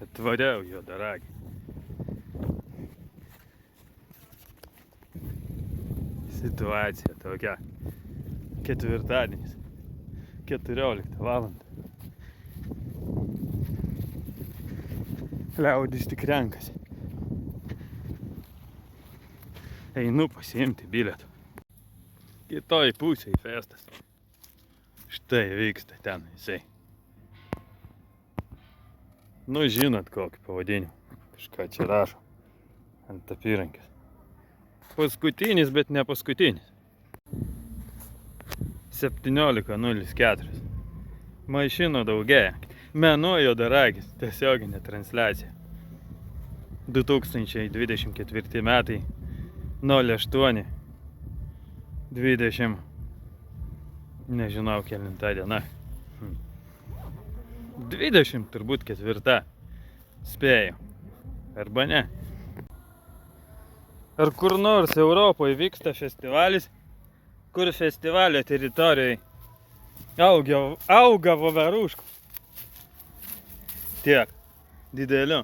Atvariau juodaragį. Situacija tokia. Ketvirtadienis. 14 valandą. Liaudis tik renkasi. Einu pasiimti bilietų. Kitoj pusėje festas. Štai vyksta ten jisai. Nu, žinot kokį pavadinimą. Kažką čia rašo ant apyrankės. Paskutinis, bet ne paskutinis. 17:04. Mašinų daugėja. Mėnuo juodaragis. Tiesioginė transliacija. 2024 metai 08 20. Nežinau, kelinta diena. 20 turbūt ketvirta. Spėjau. Arba ne. Ar kur nors Europoje vyksta festivalis, kur festivalio teritorijai auga voveruškų. Tiek. Dideliu.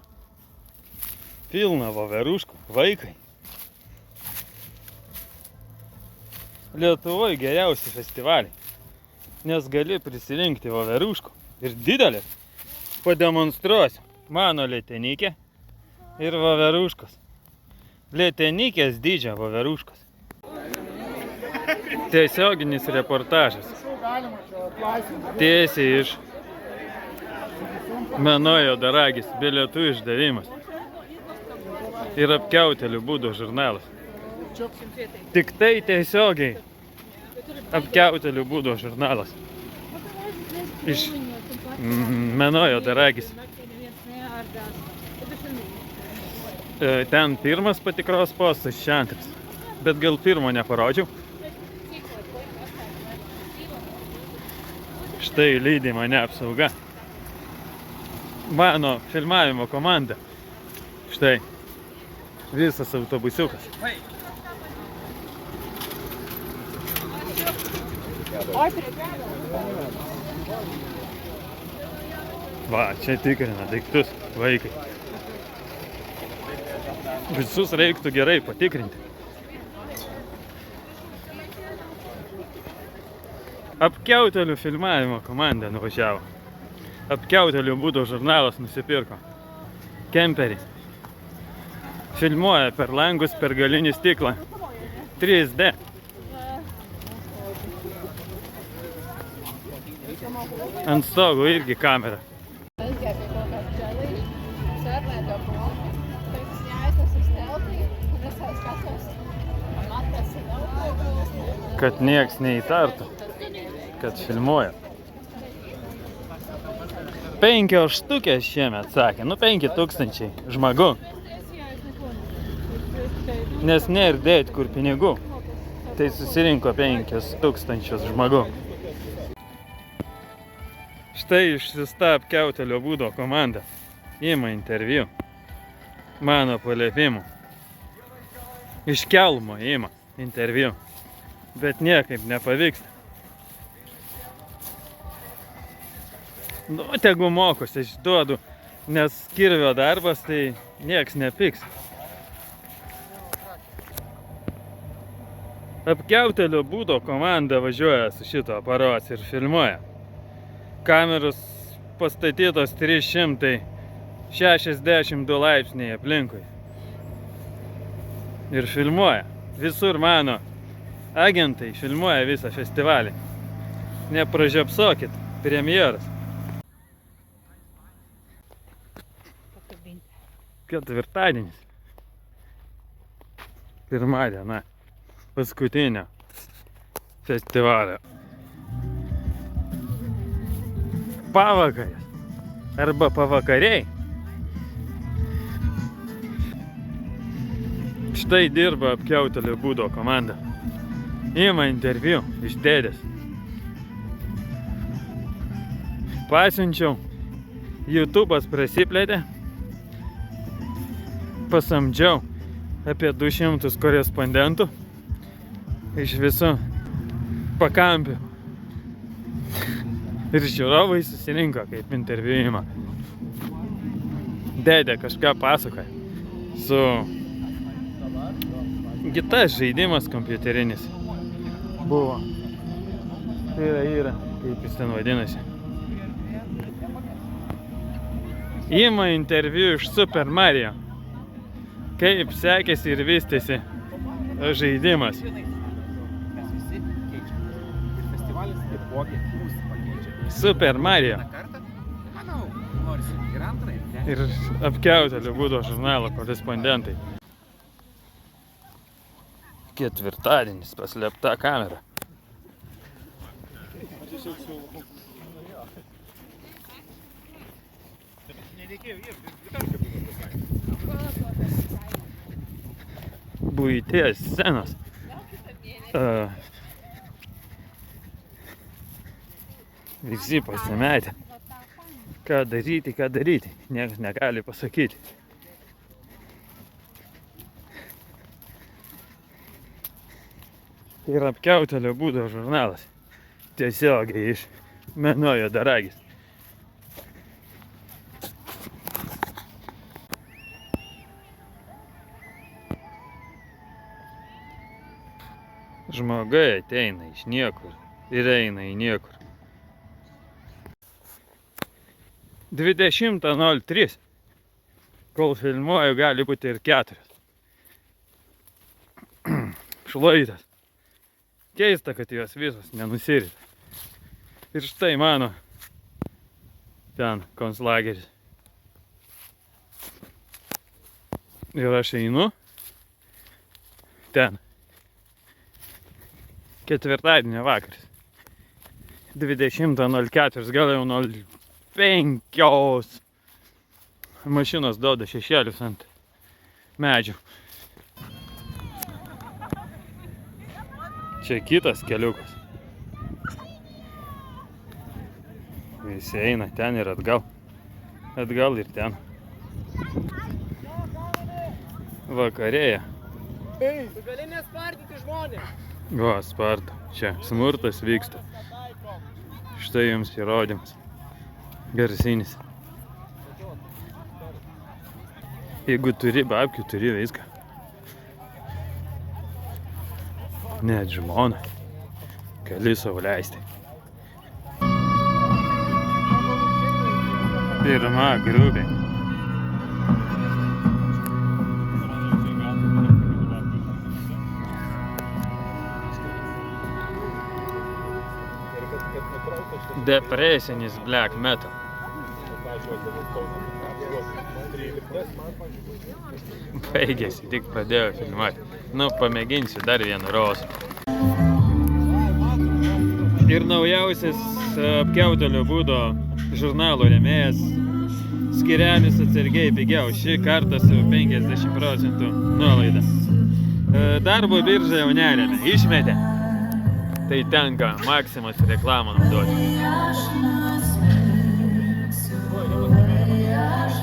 Pilna voveruškų. Vaikai. Lietuvoje geriausi festivaliai. Nes gali prisirinkti voveruškų. Ir didelės. Pademonstruosiu. Mano letenikė ir voveruškos. Letenikės dydžio voveruškos. Tiesioginis reportažas. Tiesiai iš Mėnuo juodaragis bilietų išdavimas. Ir apkiautėlių būdo žurnalas. Tik tai tiesiogiai apkiautėlių būdo žurnalas. Iš Mėnuo juodaragis. Ten pirmas patikros postas, čia antras. Bet gal pirmo neparodžiau. Štai lydi mane apsauga. Mano filmavimo komanda. Štai. Visas autobusiukas. Va, čia tikrina daiktus vaikai. Visus reiktų gerai patikrinti. Apkiautėlių filmavimo komanda nuvažiavo. Apkiautėlių būdo žurnalas nusipirko. Kemperį. Filmuoja per langus, per galinį stiklą. 3D. Ant stogo irgi kamera. Kad nieks neįtartų, kad filmuoja. 5 štukės šiemet sakė, 5000 žmogų. Nes nėr dėt kur pinigų. Tai susirinko 5000 žmogų. Štai išsiusta apkiautėlio būdo komanda. Ima interviu. Mano paliepimu. Iš Kelmo ima interviu. Bet niekaip nepavyksta. Nu, tegu mokosi, aš duodu, nes kirvio darbas, tai nieks nepyks. Apkiautėlio būdo komanda važiuoja su šito aparatu ir filmuoja. Kameros pastatytos 362 laipsniai aplinkui. Ir filmuoja. Visur mano agentai filmuoja visą festivalį. Nepražiopsokit, premjeras. Ketvirtadienis. Pirma diena. Paskutinio festivalio. Pavakaris. Arba pavakariai. Štai dirba apkiautėlio būdo komanda. Ima interviu iš dėdės. Pasiunčiau. YouTube'as prasiplėtė. Pasamdžiau apie 200 korespondentų. Iš visų pakampių. Ir žiūrovai susirinko, kaip interviu ima. Dėdė kažką pasakoja. Su kitas žaidimas kompiuterinis buvo. Yra, kaip jis ten vadinasi. Ima interviu iš Super Mario. Kaip sekėsi ir vystėsi žaidimas. Super Mario. Ir apkiautėlių būdo žurnalo korespondentai. Ketvirtadienis, paslėpta kamera. Buities scenos. Visi pasimetę. Ką daryti, niekas negali pasakyti. Ir apkiautėlio būdo žurnalas. Tiesiogiai iš Mėnulio Juodaragis. Žmogai ateina iš niekur ir eina į niekur. 20:03. Kol filmuoju, gali būti ir 4. Šlaitas. Keista, kad jos visos nenusirita. Ir štai mano ten konclageris. Ir aš einu ten. Ketvirtadienio vakaras. 20:04, gal jau 05. Mašinos duoda šešėlius ant medžių. Čia kitas keliukas. Visi eina ten ir atgal. Atgal ir ten. Vakarėja. Ei, tu gali nespardyti žmonės. O, spardo. Čia smurtas vyksta. Štai jums įrodymas. Garsinis. Jeigu turi babkių, turi viską. Net žmoną gali sau leisti. Pirma grupė. Depresinis black metal. Baigėsi, tik pradėjau filmuoti. Nu, pamėginsiu dar vieną rozą. Ir naujausias apkiautėlio būdo žurnalo rėmėjas. Skirelis atsargiai pigiau, šį kartą su 50% nuolaida. Darbo birža jau nerėmė, išmetė. Tai tenka Maximas reklamą naudoti.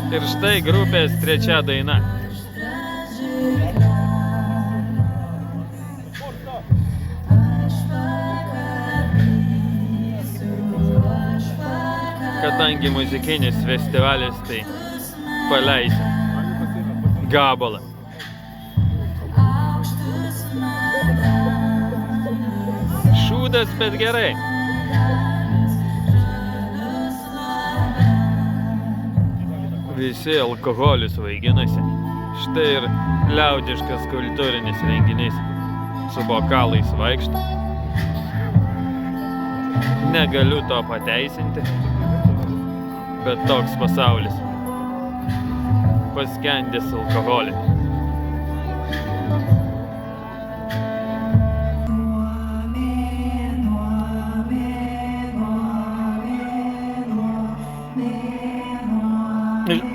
Ir štai grupės trečia daina. Kadangi muzikinis festivalis, tai paleisiu gabalą. Šūdas, bet gerai. Visi alkoholius svaiginasi. Štai ir liaudiškas kultūrinis renginys. Su bokalais vaikšto. Negaliu to pateisinti. Bet toks pasaulis. Paskendęs alkoholį.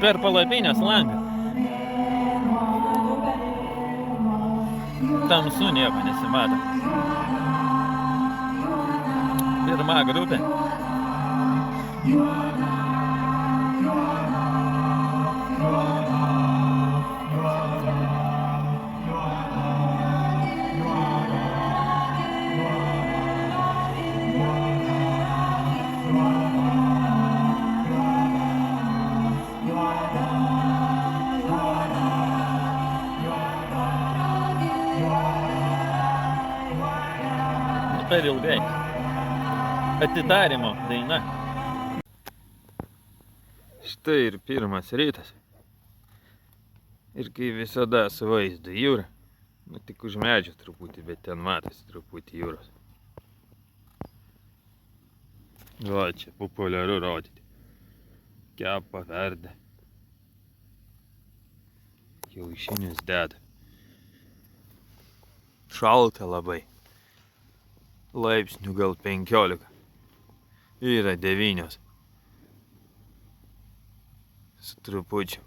Per palapinės langą. Tamsu, nieko nesimato. Pirma grupė. per ilgai. Atidarymo daina. Štai ir pirmas rytas. Ir kai visada su vaizdu jūra. Nu, tik už medžių truputį, bet ten matosi truputį jūros. Va, čia populiaru rodyti. Kepa verda. Kiaušinius deda. Šalta labai. Laipsnių gal 15. Yra 9. Su trupučiu.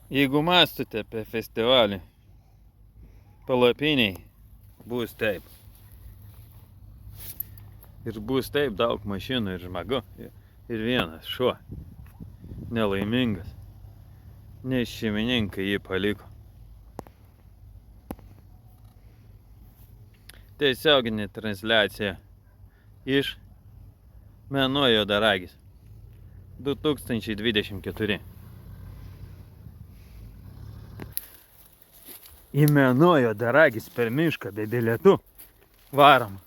Jeigu mąstote apie festivalį palapiniai, bus taip. Ir bus taip daug mašinų ir žmogu. Ir vienas šuo. Nelaimingas. Nes šeimininkai jį paliko. Tiesioginė transliacija iš Mėnuo Juodaragis 2024. Į Mėnuo Juodaragis per mišką be bilietų varom.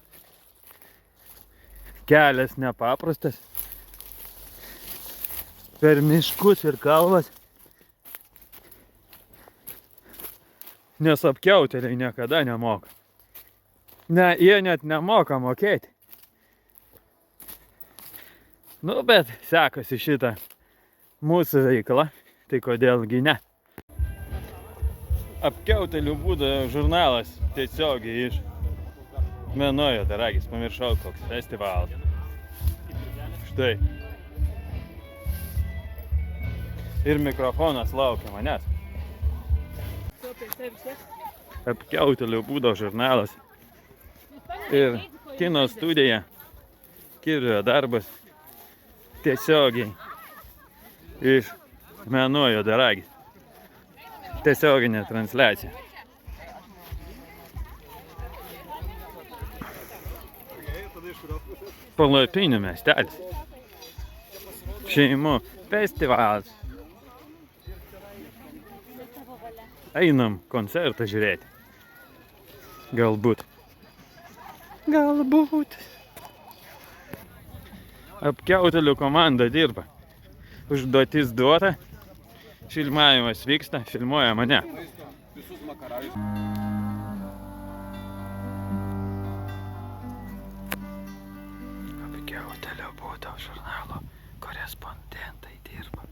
Kelias nepaprastas. Per miškus ir kalvas. Nes apkiautėliai niekada nemoka. Ne, jie net nemoka mokėti. Nu, bet sekasi šitą mūsų veiklą, tai kodėlgi ne. Apkiautėlių būdo žurnalas tiesiogiai iš Mėnuo Juodaragis. Pamiršau, koks festivalas. Štai. Ir mikrofonas laukia manęs. Apkiautėlių būdo žurnalas. Ir kino studija. Kirio darbas. Tiesiogiai iš Mėnuo Juodaragis. Tiesioginė transliacija. Palapinių miestelis. Šeimų festivalas. Einam koncertą žiūrėti. Galbūt. Galbūt. Apkiautėlių komanda dirba. Užduotis duota. Filmavimas vyksta. Filmuoja mane. Apkiautėlių būdo žurnalo korespondentai dirba.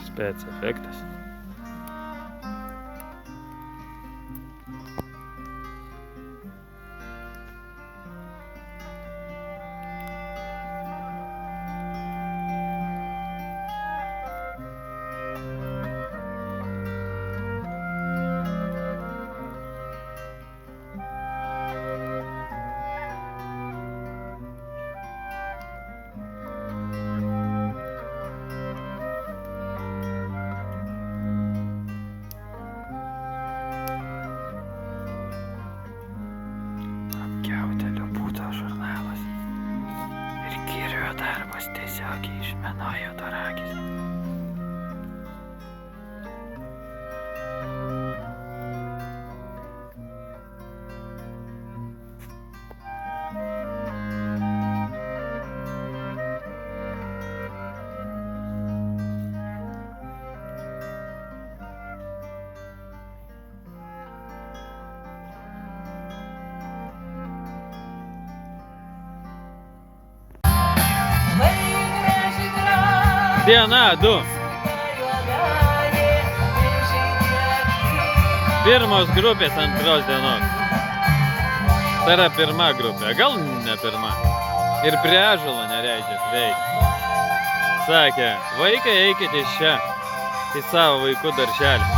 Spec efektas. Apkiautėlių būdo žurnalas. Ir Kirio darbas tiesiogiai iš Mėnuo Juodaragis. Diena, 2. Pirmos grupės antros dienos. Tai yra pirma grupė, gal ne pirma. Ir prie ąžuolo nereikia prieiti. Sakė, vaikai eikite iš čia, į savo vaikų darželį.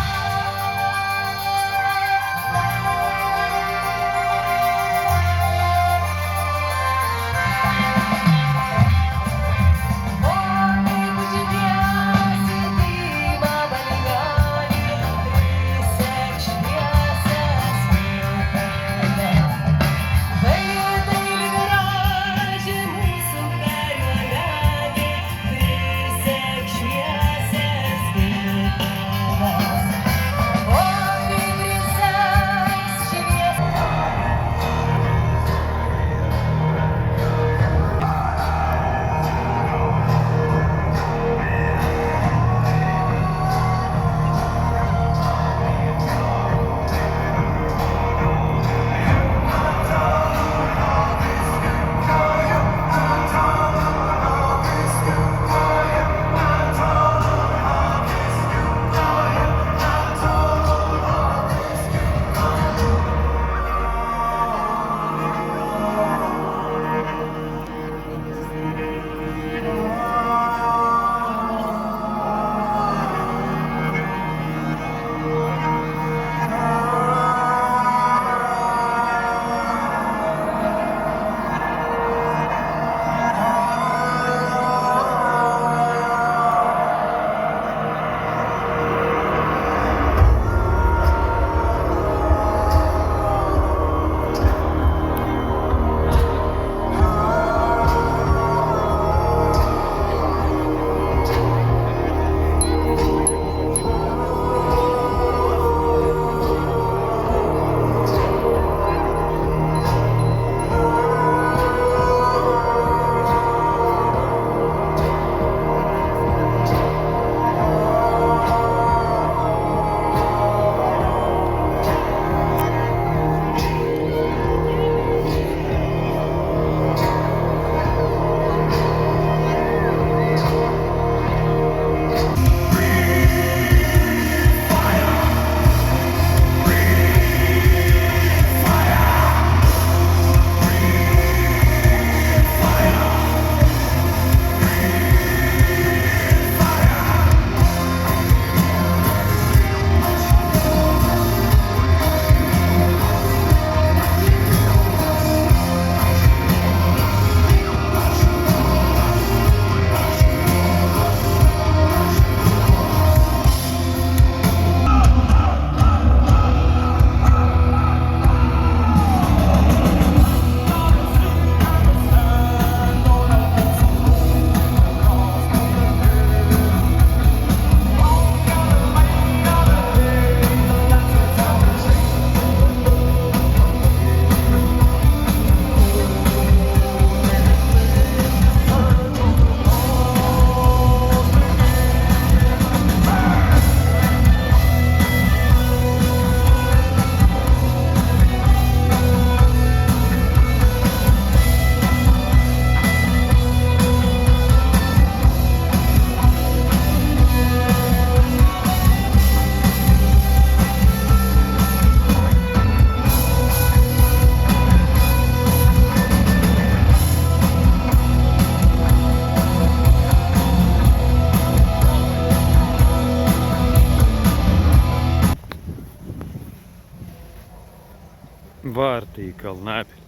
Vartai į Kalnapilį.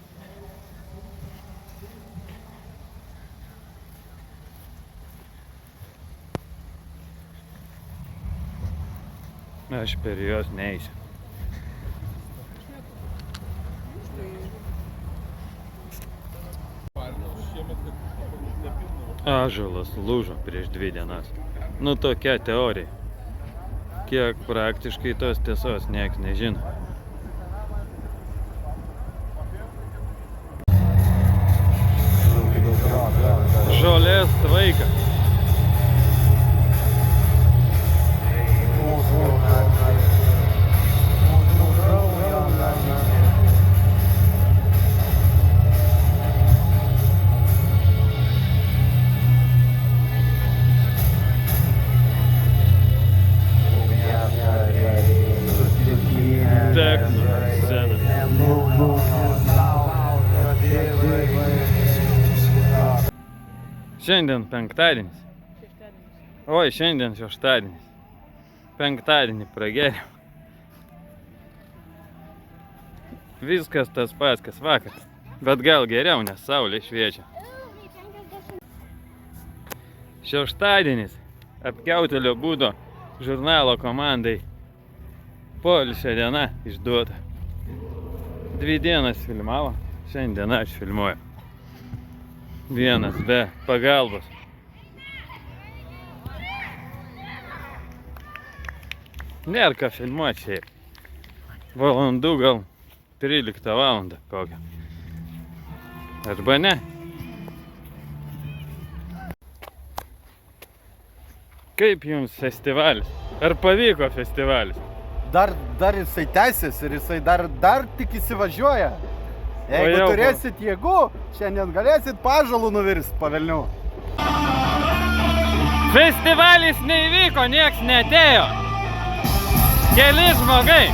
Aš per jos neįsiu. Ąžuolas lūžo prieš 2 dienas. Nu tokia teorija. Kiek praktiškai tos tiesos nieks nežino. Žolės tvaika. Techno scena. Šiandien penktadienis. Oi, šiandien šeštadienis. Penktadienį pragėriau. Viskas tas pats, kas vakar. Bet gal geriau, nes saulė šviečia. Šeštadienis apkiautelio būdo žurnalo komandai poilsio diena išduota. 2 dienas filmavo, šiandien aš filmuoju. Vienas be pagalbos. Nėra ką filmuoti šiaip. Valandų gal 13 valandą kokią. Arba ne. Kaip jums festivalis? Ar pavyko festivalis? Dar jisai tęsis ir jisai dar tik įsivažiuoja. Jeigu jau turėsit jėgų, šiandien galėsit pažalų nuvirst pavelnių. Festivalis neįvyko, nieks neatėjo. Keli žmogai.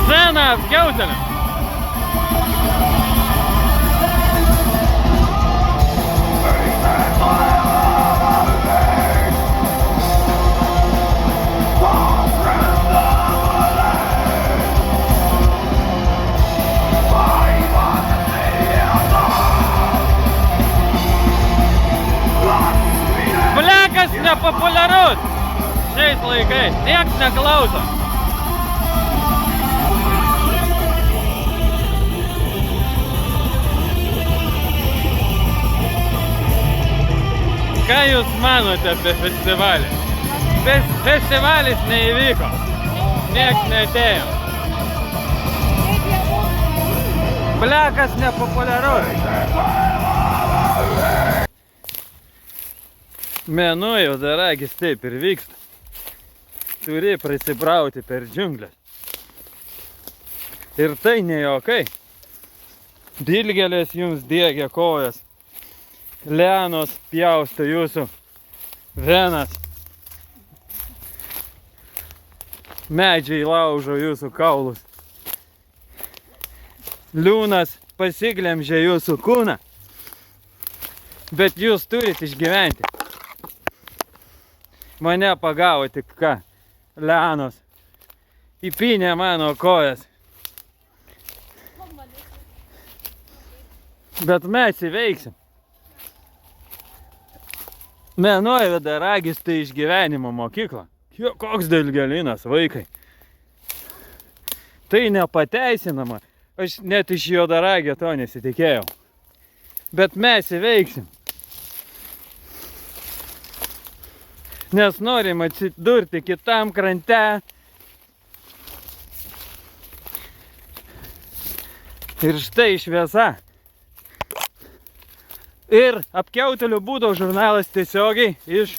Scena apkiautelė. Blekas nepopuliarus šiais laikais, nieks neklauso. Ką jūs manote apie festivalį? Festivalis neįvyko, nieks neatėjo. Blekas nepopuliarus. Mėnuo juodaragis taip ir vyksta. Turi prasibrauti per džiunglės. Ir tai ne juokai. Dilgėlės jums diegia kojas. Lianos pjausto jūsų venas. Medžiai laužo jūsų kaulus. Liūnas pasiglemžia jūsų kūną. Bet jūs turit išgyventi. Mane pagavo tik ką. Lianos. Įpynė mano kojas. Bet mes įveiksim. Mėnuo juodaragis tai išgyvenimo mokykla. Koks dilgėlinas, vaikai. Tai nepateisinama. Aš net iš juodaragio to nesitikėjau. Bet mes įveiksim. Nes norim atsidurti kitam krante. Ir štai šviesa. Ir apkiautelių būdo žurnalas tiesiogiai iš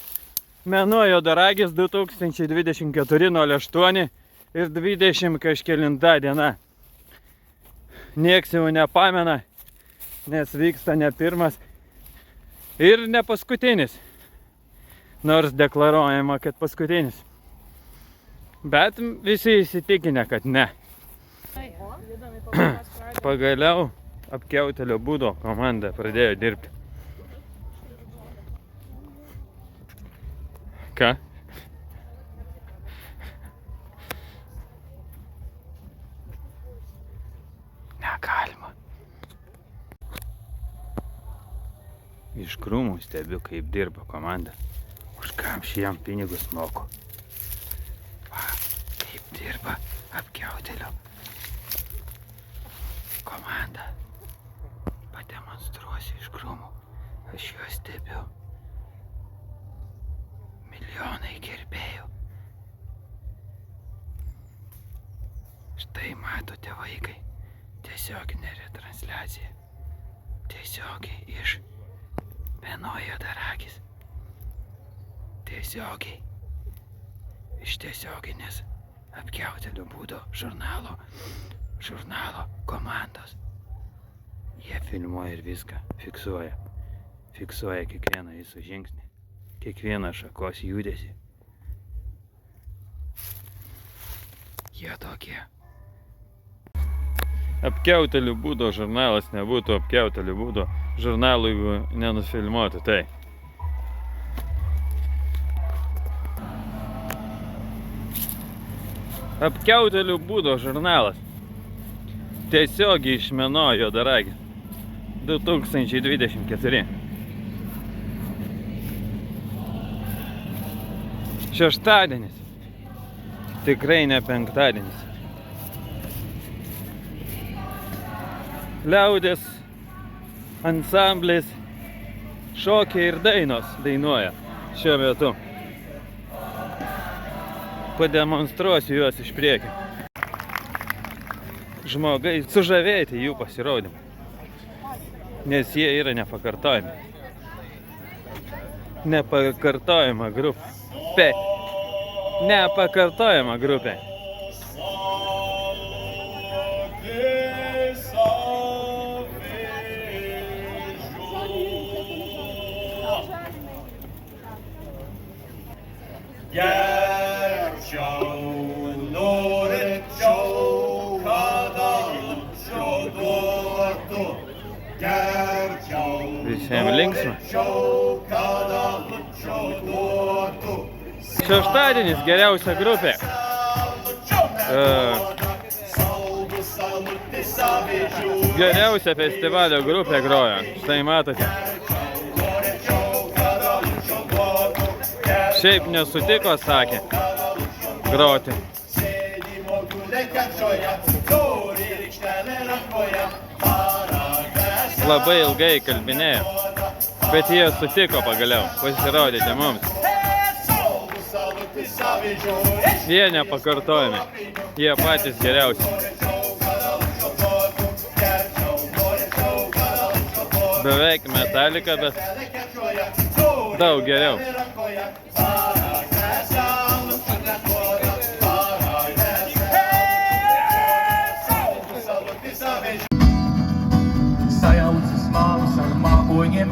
Mėnuo juodaragis 2024/08 ir 20 kažkelinta diena. Nieks jau nepamena, nes vyksta ne pirmas ir ne paskutinis. Nors deklaruojama, kad paskutinis. Bet visi įsitikinę, kad ne. Pagaliau Apkiautelio būdo komanda pradėjo dirbti. Ką? Negalima. Iš krūmų stebiu, kaip dirba komanda. Už kamšį jam pinigus moku. Va, kaip dirba apkiautelio komanda. Pademonstruosiu iš krūmų. Aš juos stebiu. Milijonai gerbėjų. Štai matote, vaikai, tiesioginė retransliacija. Tiesiogiai iš Vienojo Daragis. Tiesiogiai iš tiesioginės apkiautelio būdo žurnalo komandos. Jie filmuoja ir viską fiksuoja. Fiksuoja kiekvieną jūsų žingsnį, kiekvieną šakos judesį. Jie tokie. Apkiautelių būdo žurnalas nebūtų apkiautelių būdo žurnalų, jeigu nenufilmuotų tai. Apkiautelių būdo žurnalas. Tiesiogiai iš Vienojo Daragis. 2024. Šeštadienis. Tikrai ne penktadienis. Liaudės ansamblis šokiai ir dainos dainuoja šiuo metu. Pademonstruosiu juos iš priekio. Žmogai sužavėti jų pasirodymą, nes jie yra nepakartojami. Nepakartojama grupė. Nepakartojama grupė. Visiems linksma. Šeštadienis geriausia grupė. Geriausia festivalio grupė groja. Štai matote. Šiaip nesutiko, sakė, groti. Labai ilgai kalbinėjo, bet jie sutiko pagaliau pasirodyti mums. Jie nepakartojami, jie patys geriausi. Beveik Metallica, bet daug geriau. Sajaucas mālas ar mākoņiem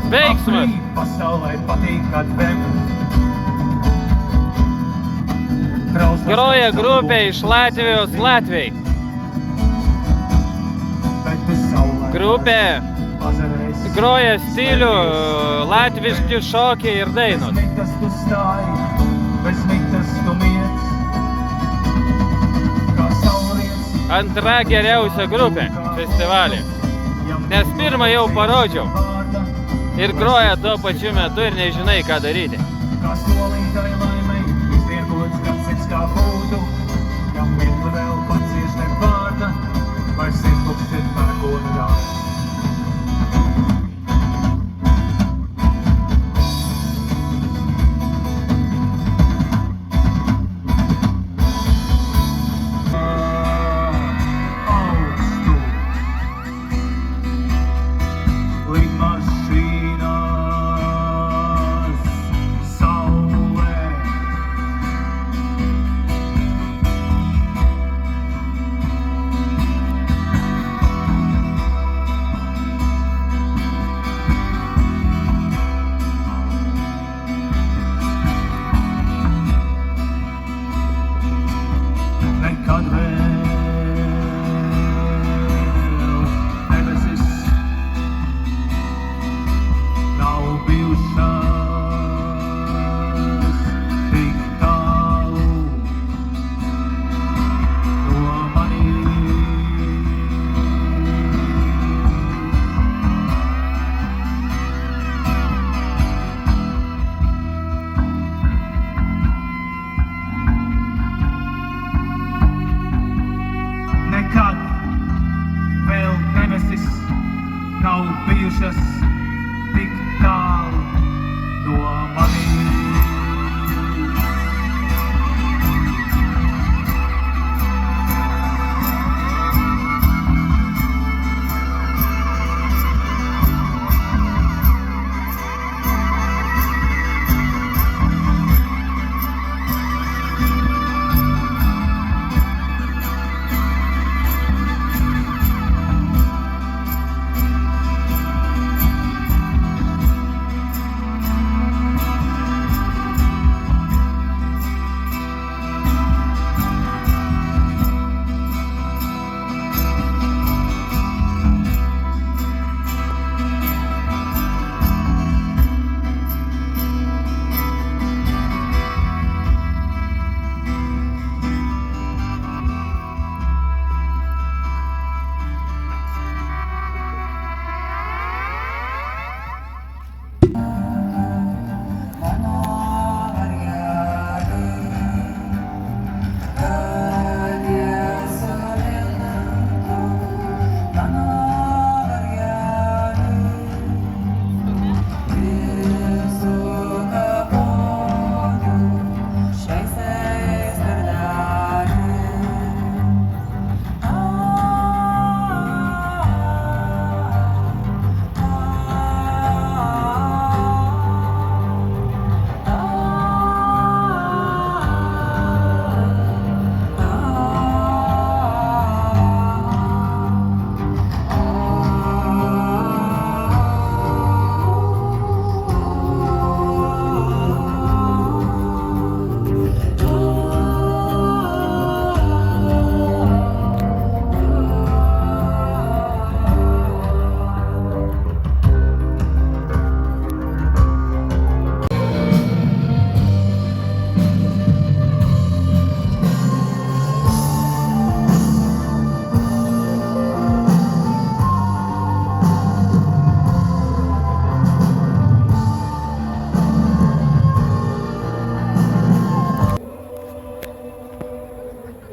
Veiksmas! Pasaulē patīk, kad vem. Groja grupė iš Latvijos Latvijai. Grupė groja stilių latviški šokiai ir dainos. Bezmītas tu stāji, bezmītas tu miec. Kā saulriets. Antra geriausia grupė festivalį. Nes pirmą jau parodžiau. Ir groja tuo pačiu metu ir nežinai, ką daryti. Kā solītai laimei, izdirgots kāds kā būtu. Kam mirkli vēl pacieš ne vārda, vai sirds ir pērkona gāja.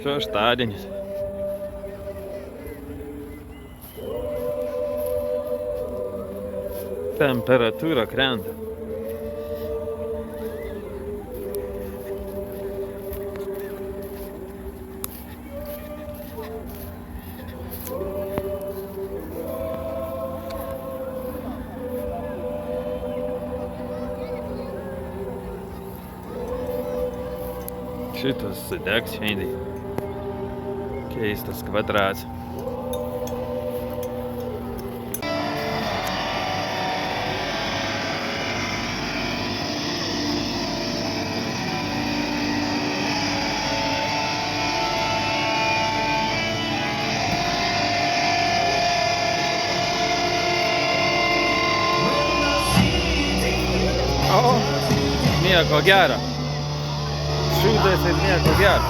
Šeštadienis. Temperatūra krenta. Šitas sudegs šiandien. Keistas kvadrāts. Nieko gero. Šūdas ir nieko gero.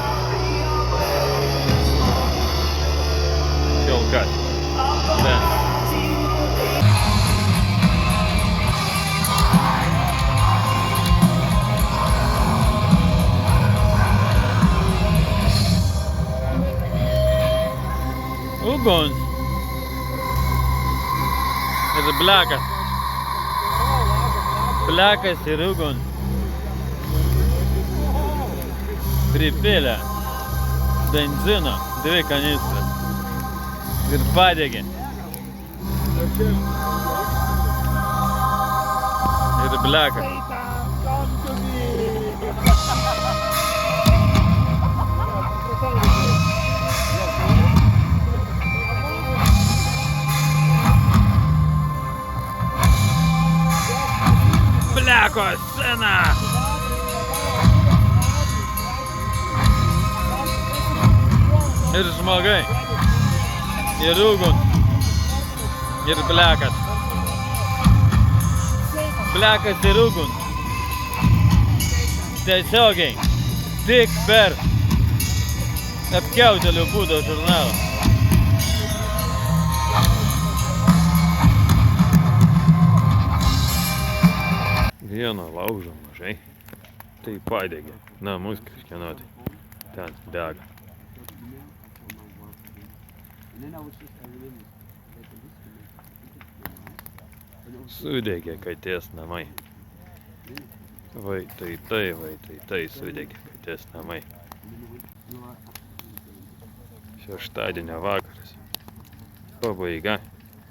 Kol kas. Bent. Uguns. Ir blekas. Blekas ir uguns. Pripylė benzino 2 kanistras ir padegė. Ir blekas. Bleko scena! Ir žmogai, ir uguns, ir blekas. Blekas ir uguns. Tiesiogiai, tik per apkiautėlių būdo žurnalą. Vieno laužo mažai, tai padegė namus kažkieno tai ten dega. Sudegė katės namai. Vai tai sudegė katės namai. Šeštadienio vakaras. Pabaiga.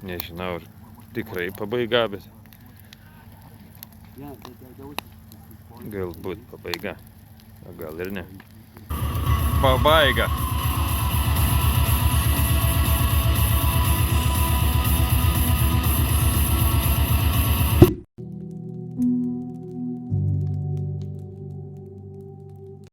Nežinau, ar tikrai pabaiga, bet galbūt pabaiga, o gal ir ne. Pabaiga.